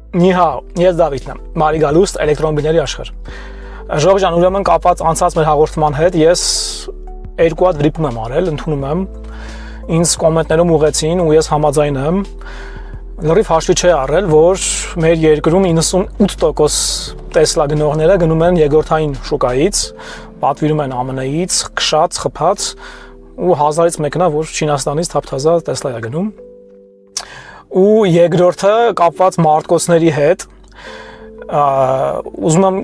Նիհաո, ես Դավիթն եմ, Մարի գալուստ էլեկտրոմոբիլների աշխարհ։ Ժողովուրդ ջան, ուրեմն կապված անցած մեր հաղորդման հետ ես երկու հատ վրիպում եմ արել, ընդունում եմ։ Ինձ կոմենտներում ուղեցին ու ես համաձայն եմ։ Լրիվ հաշվի չի առել, որ մեր երկրում 98% Տեսլա գնողները գնում են երկրորդային շուկայից, պատվիրում են ԱՄՆ-ից, քշած, խփած ու 1000-ից մեկնա, որ Չինաստանից թափթազա Տեսլա է գնում։ Ու երկրորդը կապված մարտկոցների հետ ուզում եմ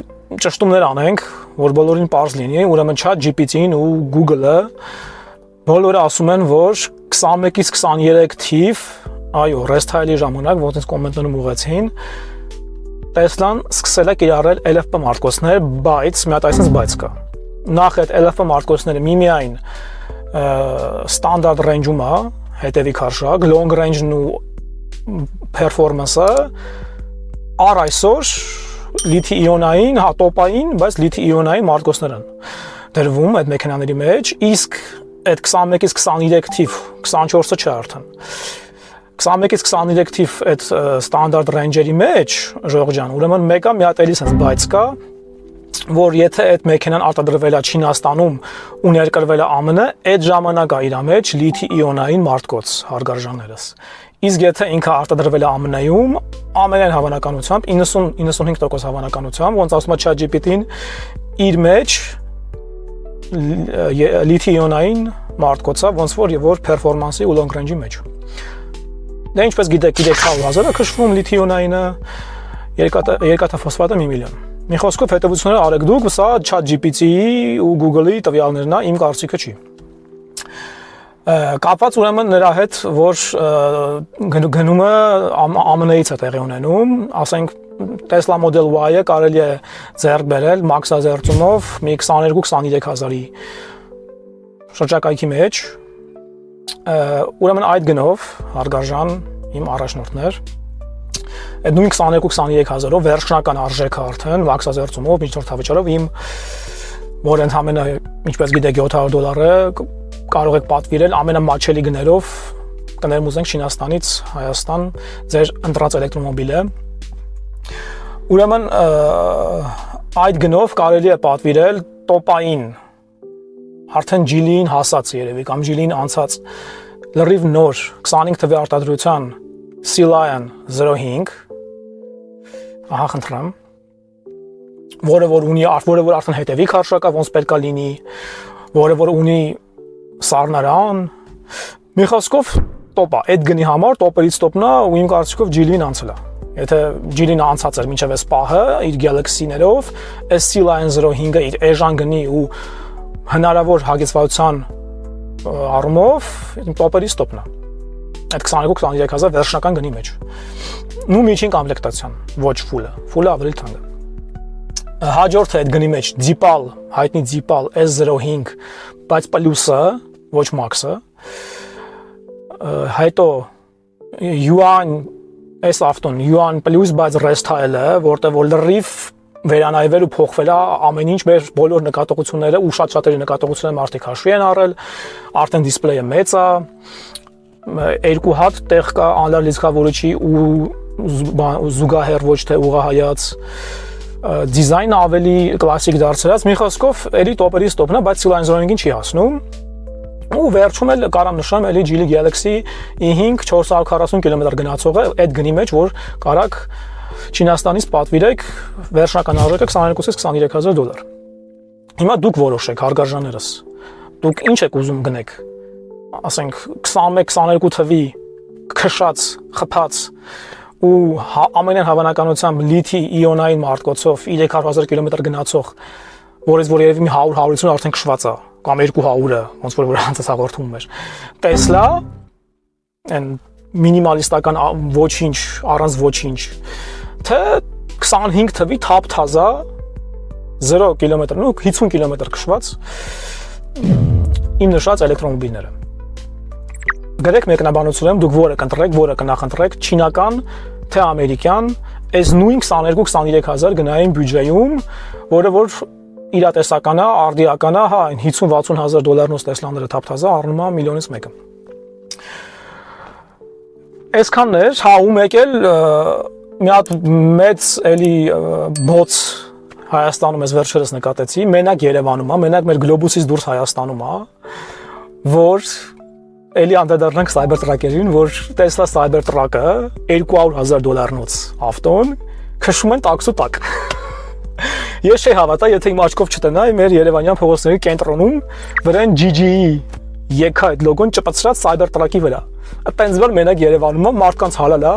ճշտումներ անենք, որ բոլորին պարզ լինի, ուրեմն ChatGPT-ին ու Google-ը բոլորը ասում են, որ 21-ից 23 թիվ, այո, rest-file-ի ժամանակ, ոնց ինձ կոմենտներում ուղեցին, Տեսլան սկսել է կիրառել LFP մարտկոցներ, բայց մի հատ այսպես բայց կա։ Նախ այդ LFP մարտկոցները միմիայն ստանդարտ range-ում է, հետևի քարշակ, long range-ն ու performance-ը առ այսօր լիթիի-իոնային, տոպային, բայց լիթիի-իոնային մարտկոցներ են դրվում այդ մեքենաների մեջ, իսկ այդ 21-ից 23 թիվ, 24-ը չէ արդեն։ 21-ից 23 թիվ այդ ստանդարտ range-երի մեջ, ժողովուրդ ջան, ուրեմն մեկը մի հատ էլի sense բայց կա, որ եթե այդ մեքենան արտադրվել է Չինաստանում ու ներկրվել է ԱՄՆ, այդ ժամանակ է իր մեջ լիթիի-իոնային մարտկոց հարգարժաններս։ Իսկ եթե ինքը արտադրվել է ԱՄՆ-ում, ամենայն հավանականությամբ 90-95% հավանականությամբ, ոնց ասում է ChatGPT-ին, իր մեջ լիթիի-իոնային մարտկոցը, ոնց որ performance-ի ու long range-ի մեջ։ Դե ինչպես գիտեք 100,000-ը քշվում լիթիի-իոնայինը, երկաթափոսֆատը 1 միլիոն։ Մի խոսքով հետևությունները արեք դուք, սա ChatGPT-ի ու Google-ի տվյալներն է, իմ կարծիքը չի։ Կապված ուրեմն նրա հետ, որ գնումը ԱՄՆ-ից է տեղի ունենում, ասենք Tesla Model Y-ը կարելի է ձեռք բերել մաքսազերծումով մի 22-23,000-ի շրջակայքի մեջ, ուրեմն այդ գնով, հարգարժան իմ առաջնորդներ, այդ նույն 22-23,000-ով վերջնական արժեքը արդեն մաքսազերծումով, միջնորդավճարով իմ, որ ընդհանրապես ինչպես գիտեք $700 կարող եք պատվիրել ամենամատչելի գներով կներմուզենք Չինաստանից Հայաստան ձեր ընտրած էլեկտրոմոբիլը։ Ուրեմն այդ գնով կարելի է պատվիրել տոպային արդեն Geely-ին հասած երևի կամ Geely-ին անցած լրիվ նոր 25 թվականի արտադրության Sea Lion 05, ահա խնդրեմ, որը որ արդեն հետևի քարշակա ոնց պետքա լինի, որը ունի սառնարան, մի խոսքով տոպա, այդ գնի համար տոպերից տոպն է ու իմ կարծիքով Geely-ին անցել է։ Եթե Geely-ն անցած էր մինչև այս պահը իր Galaxy-ներով, այս Sea Lion 05-ը իր էժան գնի ու հնարավոր հագեցվածության առումով տոպերից տոպն է։ Այդ 22-23,000 վերջնական գնի մեջ։ Նու միջին կոմպլեկտացիան, ոչ full-ը ավելի թանկ է։ Հաջորդը այդ գնի մեջ Deepal, հայտնի Deepal S05, բայց պլյուսը, ոչ մաքսը, հետո Yuan S ավտոն, Yuan պլյուս, բայց rest-file-ը, որտեղ որ լրիվ վերանայվել ու փոխվել է ամեն ինչ, մեր բոլոր նկատողությունները ու շատ-շատերի նկատողությունները մարդիկ հաշվի են առել, արդեն դիսպլեյը մեծ է, երկու հատ տեղ կա անլար լիցքավորիչի ու զուգահեռ ոչ թե ուղղահայաց դիզայնը ավելի կլասիկ դարձրած, մի խոսքով էլի տոպերից տոպն է, բայց Sea Lion 05-ին չի հասնում։ Ու վերջում էլ կարամ նշեմ էլի Geely Galaxy E5 440 կմ գնացողը այդ գնի մեջ, որ կարակ Չինաստանից պատվիրեք վերջնական արժեքը 22-ից 23,000 $։ Հիմա դուք որոշեք, հարգարժաններս։ Դուք ինչ եք ուզում գնեք։ Ասենք 21-22 թվի քշած, խփած ու ամենայն հավանականությամբ լիթիի-իոնային մարտկոցով 300,000 կմ գնացող, որից որ երևի մի 100-150 արդեն քշված է, կամ 200-ը, ոնց որ անցած հաղորդում էր։ Տեսլա, այն մինիմալիստական ոչինչ, առանց ոչինչ, թե 25 թվի թափթազա 0 կիլոմետր, ու 50 կիլոմետր քշված իմ նշած էլեկտրոմոբիլները։ Գրեք մեկնաբանությունում դուք որը կընտրեք, որը կնախընտրեք, չինական, թե ամերիկյան, այս նույն 22-23,000 գնային բյուջեում, որը որ իրատեսական է, արդիական է, հա, 50-60,000 $-նոց Տեսլաները թափթազա առնում է միլիոնից մեկը։ Այսքանն էր, հա ու մեկ էլ մի հատ մեծ էլի բոց Հայաստանում ես վերջերս նկատեցի, մենակ Երևանում է, մենակ մեր գլոբուսից դուրս Հայաստանում է, որ էլի անդրադառնանք Cybertruck-երին, որ Tesla Cybertruck-ը $200,000-նոց ավտոն քշում են տաքսու տակ։ Ես չի հավատա, եթե իմ աչքով չտնայի մեր Երևանյան փողոցների կենտրոնում վրան GG-ի եկա այդ լոգոն ճպցրած Cybertruck-ի վրա։ Այդտենց որ մենակ Երևանում է մարդկանց հալալ է։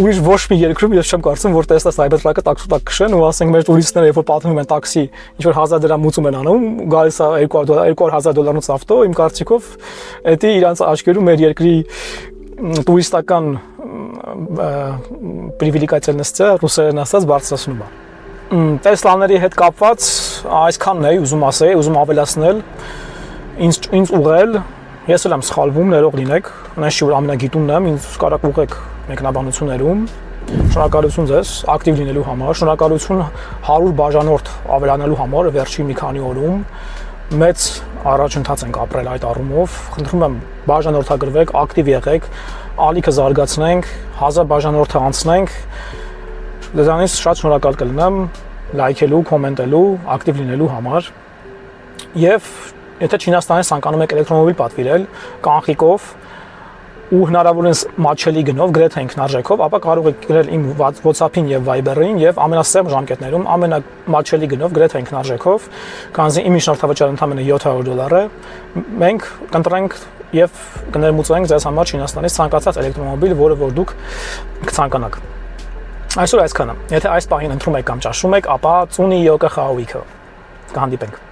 Ուրիշ ոչ մի երկրում ես չեմ կարծում, որ Tesla Cybertruck-ը տաքսու տակ քշեն ու ասենք մեր տուրիստները երբ որ պատմում են տաքսի, ինչ որ 1000 դրամ մուծում են անում, գալիս է $200,000-նոց ավտո, իմ կարծիքով, դա իրանց աչքերում մեր երկրի տուրիստական պրիվիլեգիացիաները ռուսերեն ասած բարձրացնում է։ Տեսլաների հետ կապված այսքանն է ուզում ասել, ուզում ավելացնել, ինձ ուղղել, ես էլ եմ սխալվում, ներող լինեք, այնպես չի որ ամենագիտունն եմ, ինձ կարաք ուղղեք մեկնաբանություններում։ Շնորհակալություն ձեզ ակտիվ լինելու համար, շնորհակալություն 100 բաժանորդ ավելանելու համար վերջին մի քանի օրում։ Մեծ առաջընթաց ենք ապրել այդ առումով։ Խնդրում եմ բաժանորդագրվեք, ակտիվ եղեք, ալիքը զարգացնենք, 1000 բաժանորդը անցնենք։ Դրանից շատ շնորհակալ կլինեմ լայքելու, կոմենտելու, ակտիվ լինելու համար։ Եւ եթե Չինաստանից ցանկանում եք էլեկտրոմոբիլ պատվիրել կանխիկով ու հնարավորինս մատչելի գնով, գրեթե ինքնարժեքով, ապա կարող եք գրել իմ WhatsApp-ին եւ Viber-ին եւ ամենասեմ ժամկետներում ամենամատչելի գնով, գրեթե ինքնարժեքով, քանզի իմ շնորհավճարը ընդամենը $700 է, մենք կընտրենք եւ կներմուծենք ձեզ համար Չինաստանից ցանկացած էլեկտրոմոբիլ, որը որ դուք կցանկանաք։ Այսօր այսքանը։ Եթե այս պահին ընտրում եք կամ ճաշում եք, ապա ծունի յոկա խաուիկը։ Կհանդիպենք։